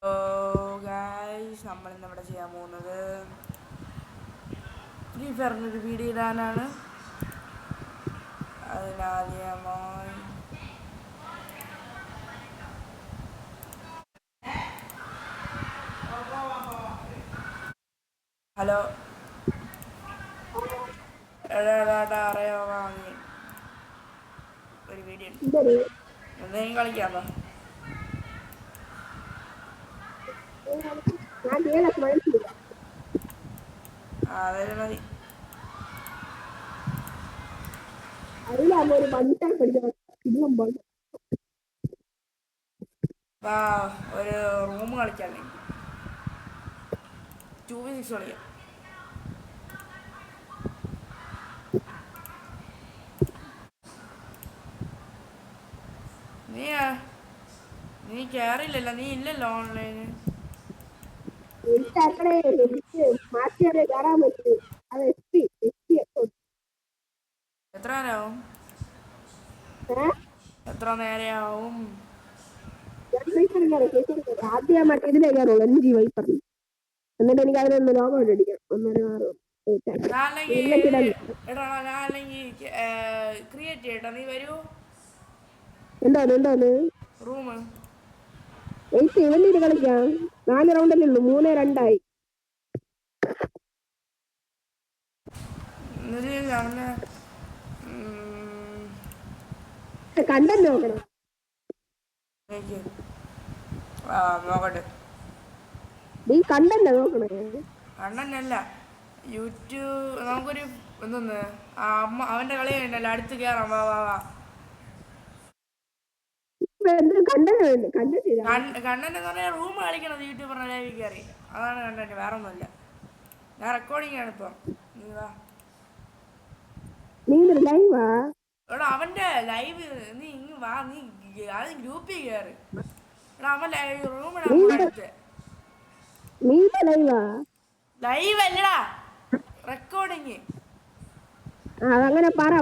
Guys, നമ്മളിന്ന് ഇവിടെ ചെയ്യാൻ പോകുന്നത് ഫ്രീ ഫയറിനൊരു വീഡിയോ ഇടാനാണ്. അതിനാദ്യമായി ഹലോ അറിയോ വാങ്ങി ഒരു വീഡിയോ എന്തെങ്കിലും കളിക്കാമോ? അതൊരു മതി. ഒരു റൂം കളിക്കാൻ 2v6 കളിക്കാം. നീ കയറിയില്ലല്ലോ, നീ ഇല്ലല്ലോ ഓൺലൈന്. എത്ര നേരമാവും? എത്ര നേരമാവും? ആദ്യം മറ്റേ ഇതിലേ കയറുള്ളൂ, MG വൈപ്പറിൽ. എന്നിട്ട് എനിക്ക് അതിനൊന്ന് ലോകം അടിക്കാം. ക്രിയേറ്റ് ചെയ്യട്ടോ, നീ വരൂ. എന്തോന്ന് റൂം 8 ഇവന്റിട്ട് കളിക്കാം. 4 റൗണ്ടല്ലേ ഉള്ളൂ, 3-2 കണ്ടന്റ് നോക്കണം. നോക്കട്ടെ. നീ കണ്ടന്റ് നോക്കണേ. കണ്ടല്ല, യൂട്യൂബ്. നമുക്കൊരു എന്തോന്ന് അവന്റെ കളി ഉണ്ടല്ലോ, അടുത്ത് കയറാം. വാ വാ വാ. കണ്ടന്റ് എന്ന് പറഞ്ഞാൽ റൂം കളിക്കണത് യൂട്യൂബറിന്റെ ലൈവിൽ കയറി. അതാണ് കണ്ടന്റ്, വേറെ ഒന്നുമില്ല. ഞാൻ റെക്കോർഡിംഗ് ആണ് ഇപ്പം. നീ വാ. എടാ അവന്റെ ലൈവ്, നീ ഇങ്ങ് വാ. നീ ആദ്യം ഗ്രൂപ്പിൽ കയറി. എടാ അവൻ റൂമിനടുത്ത് ലൈവ് അല്ലടാ, റെക്കോർഡിങ്. അങ്ങനെ പറ.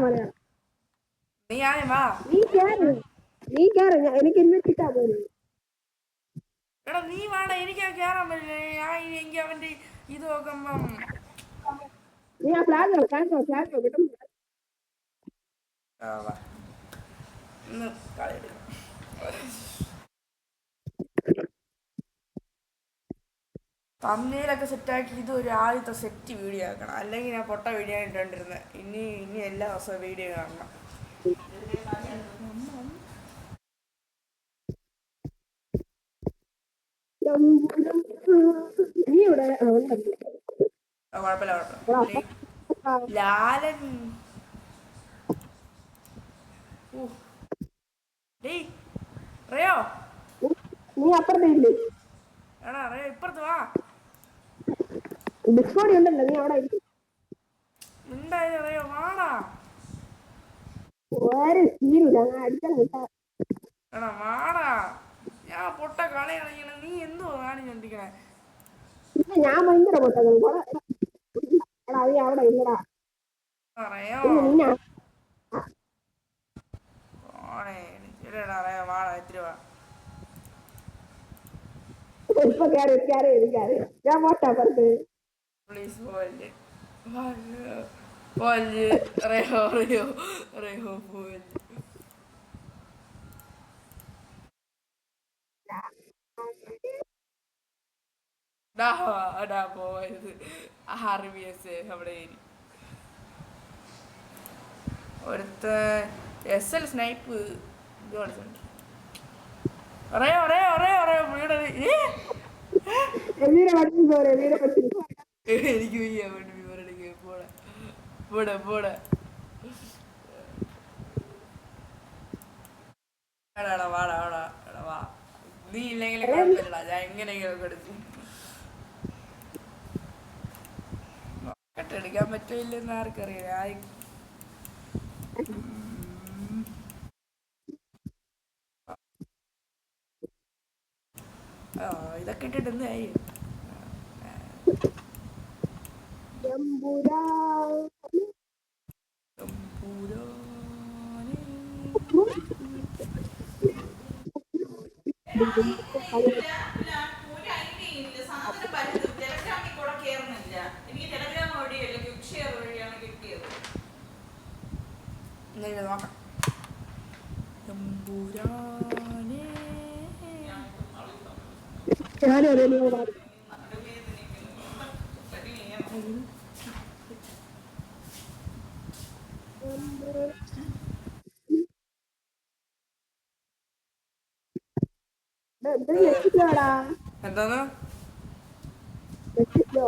നീ ആദ്യം വാ. നീ കേറ്, എനിക്ക് ഇൻവെസ്റ്റ് പോലെ. എടാ നീ വേണ്ട, എനിക്ക് കേറാൻ പറ്റില്ല. ഞാൻ എനിക്ക് അവന്റെ ഇത് നോക്കുമ്പം നീ ആ ഫ്ലാഗ് കിട്ടും. തമ്മിലൊക്കെ സെറ്റാക്കി ഇത് ഒരു ആദ്യത്തെ സെറ്റ് വീഡിയോ ആക്കണം. അല്ലെങ്കിൽ ഞാൻ പൊട്ട വീഡിയോ ഇട്ടോണ്ടിരുന്നത്. ഇനി എല്ലാ ദിവസവും വീഡിയോ കാണണം. കുഴപ്പമില്ല. ലാലൻ റയോ, നീ അപ്പുറത്തില്ലേ? എടാ റയോ ഇപ്പുറത്ത് വാ. ഡിസ്കോഡി ഉണ്ടല്ലോ, നീ അവിടെ ഉണ്ടായത് റയോ, വാടാ. എടാ വാടാ, ഞാൻ പൊട്ട കളിയാണെങ്കിൽ നീ എന്തോ കാണിച്ചോണ്ടിരിക്കണേ. ഞാൻ ഭയങ്കര പൊട്ടത്. അവിടെ ഇല്ലടാ. റയോ വാടാ, ഇത്തിരി വാ. ഇപ്പൊ ഞാൻ പോട്ടാ പുറത്ത്. പ്ലീസ് പോലെ റയോ റയോ റയോ പോലെ. പോയത് RBS അവിടെ ഒരുത്ത SL സ്നൈപ്പ് കളിച്ചുണ്ട്. എനിക്ക് പോടാ. എടാ വാടാ വാ. നീ ഇല്ലെങ്കിൽ കുഴപ്പമില്ലടാ, ഞാൻ എങ്ങനെയെങ്കിലും എടുക്കും. കട്ടെടുക്കാൻ പറ്റില്ലെന്ന് ആർക്കറിയാം. ഇതൊക്കെ ഇട്ടിട്ട് എന്തായി? നോക്കാം. എമ്പുരാനേ. ഞാനും അതേ എന്താന്ന് ഹലോ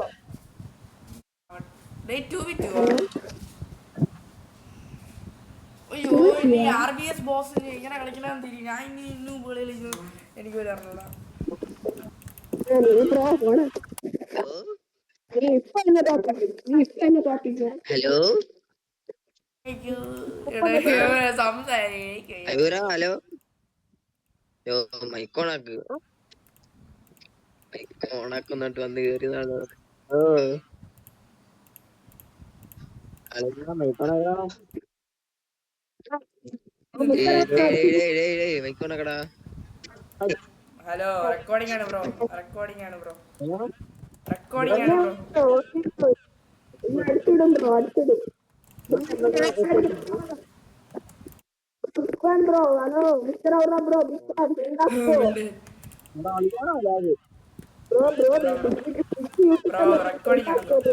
അയ്യോ ഇനി RBS ബോസ് ഇങ്ങനെ കളിക്കണമെന്ന് തിരി ഞാൻ ഇനി ഇന്നും കളികളിക്കുന്നു എനിക്ക് ഒരു അറിഞ്ഞൂടാ. ഹലോ അയ്യൂരാ ഹലോ മൈക്കോണാക്ക് മൈക്കോണാക്കുന്നിട്ട് വന്ന് കേറി മൈക്കോണക്കടാ. ഹലോ റെക്കോർഡിംഗ് ആണ് ബ്രോ, റെക്കോർഡിംഗ് ആണ് ബ്രോ, റെക്കോർഡിംഗ് ആണ് ബ്രോ. അടുത്തിടും ബ്രോ, അടുത്തിടും bro. Hello mister bro, bro recording ആണ് ബ്രോ.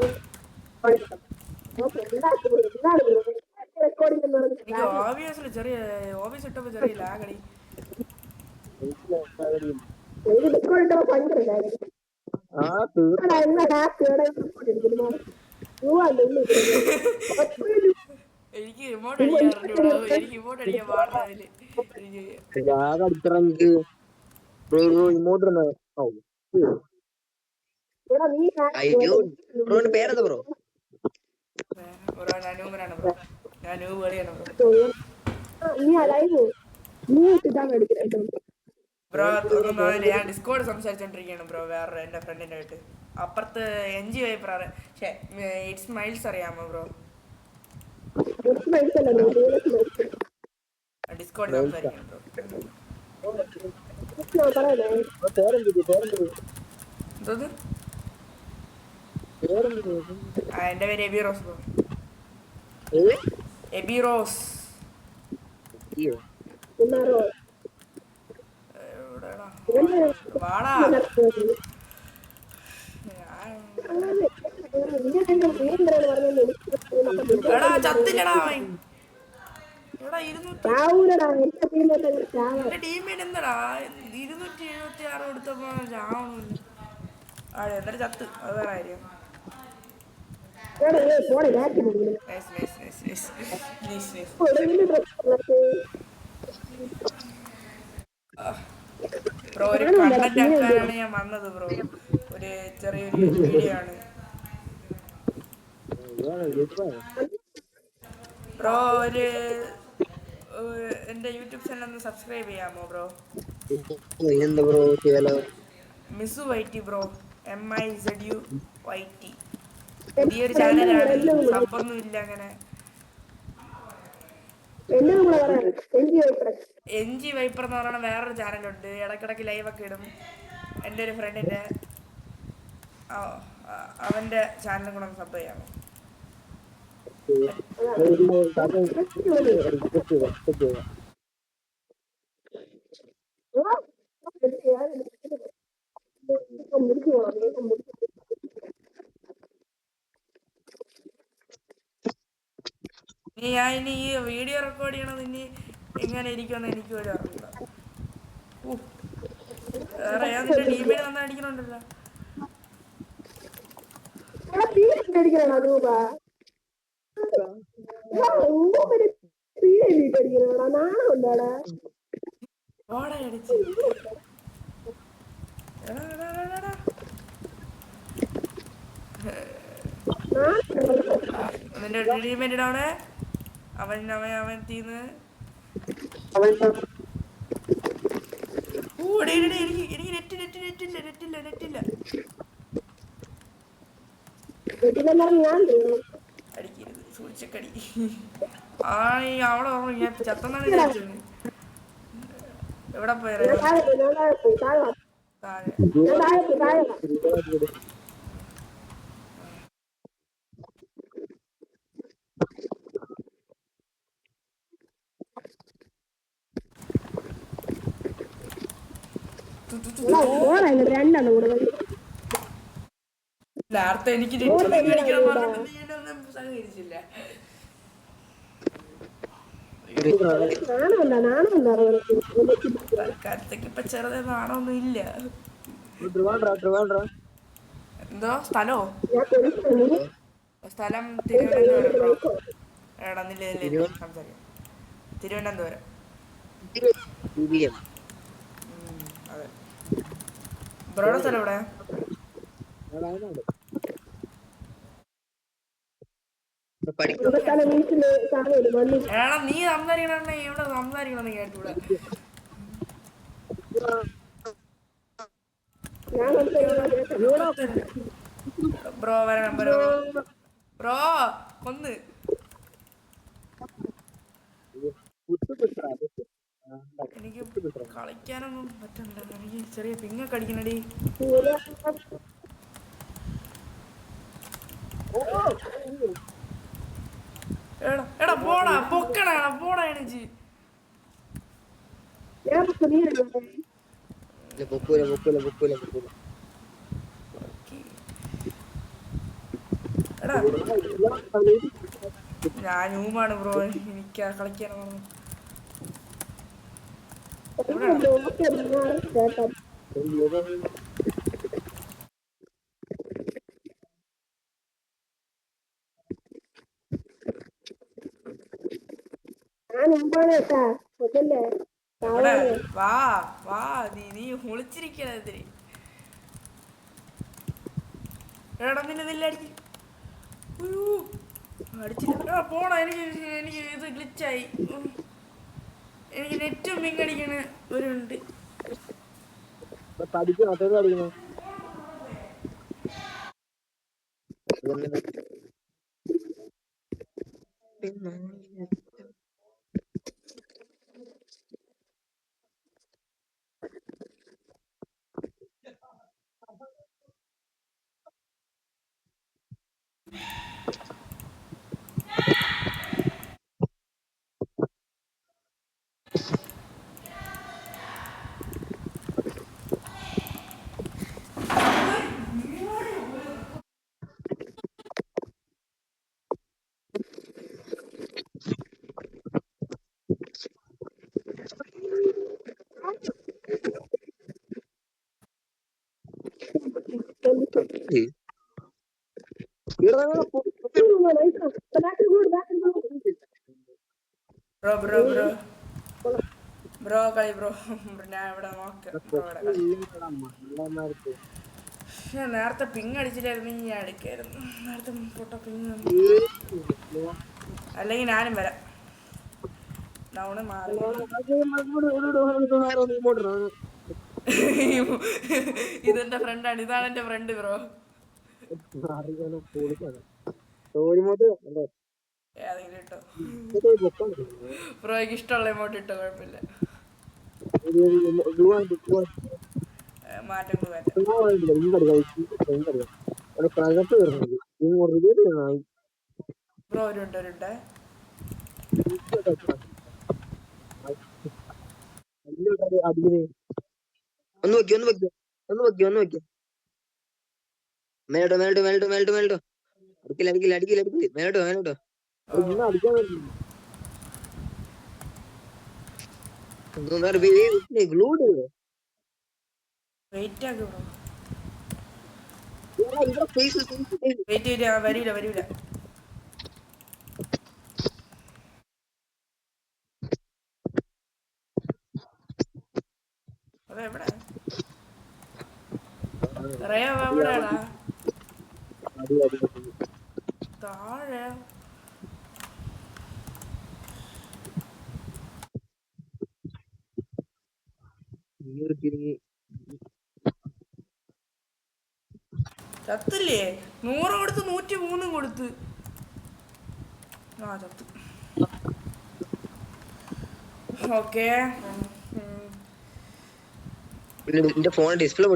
എനിക്ക് ഓബിയസിൽ ചെറിയ ഓബിയസ് ഇട്ടപ്പോ ചെറിയ ലാഗടി. എനിക്ക് ഇമോട്ട് അടിക്കാൻ അറിഞ്ഞൂടോ, എനിക്ക് ഇമോട്ട് അടിക്കാൻ പാടില്ല. പേരെന്താ ബ്രോ? ബ്രോ ഞാൻ നൂബനാണ് ബ്രോ, ഞാൻ നൂബ് കളിയാണ് ബ്രോ. ബ്രോ ഒന്നും തോന്നില്ല, ഞാൻ ഡിസ്കോഡ് സംസാരിച്ചോണ്ടിരിക്കുകയാണ് ബ്രോ വേറെ എൻ്റെ ഫ്രണ്ടിൻ്റെ ആയിട്ട്. അപ്പുറത്ത് NG വൈപ്പറാറ് ഇറ്റ്സ് മൈൽസ് അറിയാമോ ബ്രോ? ഡിസ്കോഡ് സംസാരിക്കണം ബ്രോ. എന്തത്? എൻ്റെ പേര് എബിറോസ് ബ്രോ, എബിറോസ്. എവിടെടാ വാടാ. എടാ ചത്തില്ലടാ അവൻ. എടാ 200 എന്റെ ടീമേറ്റ് എന്താടാ 276 കൊടുത്തപ്പോ ചാവണില്ല. എന്നിട്ട് ചത്ത്, അത് വേറെ കാര്യം. Nice nice nice nice nice nice. Bro ഒരു കണ്ടന്റ് ആക്കാനാണ് ഞാൻ വന്നത് ബ്രോ, ഒരു ചെറിയൊരു വീഡിയോ ആണ് ബ്രോ. ഒരു എൻ്റെ യൂട്യൂബ് ചാനൽ ഒന്ന് സബ്സ്ക്രൈബ് ചെയ്യാമോ ബ്രോ? എന്താ ബ്രോ ചെയ്യാലോ? മിസു വൈറ്റി ബ്രോ, MIZUYT. പുതിയൊരു ചാനലാണ്, സബ്ബൊന്നും ഇല്ല അങ്ങനെ. NG വൈപ്പർ എന്ന് പറയുന്ന വേറൊരു ചാനലുണ്ട്, ഇടയ്ക്കിടയ്ക്ക് ലൈവൊക്കെ ഇടും. എൻ്റെ ഒരു ഫ്രണ്ടിൻ്റെ അവൻ്റെ ചാനലും കൂടെ ഒന്ന് സബ് ചെയ്യാമോ? ഞാൻ ഇനി ഈ വീഡിയോ റെക്കോർഡ് ചെയ്യണത് ഇനി എങ്ങനെ ഇരിക്കുമെന്ന് എനിക്ക് പോലും അറിയില്ല. വേറെ ഞാൻ നിന്റെ ടീമേറ്റ് നന്നായി അടിക്കണുണ്ടല്ലോ. ഓടെ അടിച്ച് നിന്റെ ടീമേറ്റ് അവിടെ അവൻ തീന്ന് എനിക്ക് നെറ്റില്ല. അടിക്കരുത്, സൂക്ഷിച്ചക്കടി. അവിടെ ഞാൻ ചത്തന്നാണ് വിചാരിച്ചത്. എവിടെ പോയ താഴെ? രണ്ടെണ്ണം കൂടെ നേരത്തെ എനിക്ക് അടിക്കണം പറഞ്ഞിട്ട് നീ എന്നെ ഒന്നും സഹകരിച്ചില്ല. തൽക്കാലത്തേക്ക് ഇപ്പൊ ചെറുതെ നാണൊന്നും ഇല്ല. എന്തോ സ്ഥലോ? സ്ഥലം തിരുവനന്തപുരം ബ്രോ. എടാ നില്ല സംസാരിക്കാം. തിരുവനന്തപുരം. അതെ. ബ്രോയുടെ സ്ഥലം എവിടെ? എടാ നീ സംസാരിക്കണ ഇവിടെ സംസാരിക്കണമെന്ന് കേട്ടൂടെ? ബ്രോ വരണം ബ്രോ കൊന്ന് എനിക്ക് കളിക്കാനൊന്നും പറ്റണ്ട. എനിക്ക് ചെറിയ പിങ്ങൊക്കെ അടിക്കണടി. എടാ പോടാ പൊക്കണ പോടാ എണിച്ച്. എടാ ഞാൻ ന്യൂമാണ് ബ്രോ. എനിക്ക് കളിക്കാനൊന്നും വാ വാ നീ ഒളിച്ചിരിക്കണതിന്. എടാ നിന്നെ നില്ല അടിച്ച് അടിച്ചില്ല. പോണ എനിക്ക് ഇത് ഗ്ലിച്ചായി. എനിക്ക് നെറ്റും പിങ്ങടിക്കണ ഒരുണ്ട്. ബ്രോ ബ്രോ ബ്രോ ബ്രോ കളി ബ്രോ. ഞാൻ ഇവിടെ നോക്കാം. ഞാൻ നേരത്തെ പിങ് അടിച്ചില്ലായിരുന്നു. ഞാൻ അടിക്കായിരുന്നു നേരത്തെ പൊട്ട പിങ്. അല്ലെങ്കിൽ ഞാനും വരാം. ഡൗണ് മാറി. ഇതെന്റെ ഫ്രണ്ടാണ്. ഇതാണ് എന്റെ ഫ്രണ്ട് ബ്രോ. ഏതെങ്കിലും ഇട്ടോ ബ്രോയ്ക്ക് ഇഷ്ടമുള്ള എമൗണ്ട് ഇട്ടോ കുഴപ്പമില്ല. മാറ്റം ബ്രോ ഒരുണ്ട് ഒന്ന് വെക്കോ. മേലോട്ടോ അടിക്കില്ല മേലോട്ടോ. വെയിറ്റ് ആക്കി ബ്രോ. വെയിറ്റ് വരൂല. അതെവിടെ എവിടെയാടാ? താഴെ ചത്തില്ലേ? 100 കൊടുത്ത് 103 കൊടുത്ത്. ആ ചത്ത്. ഓക്കെ. Phone display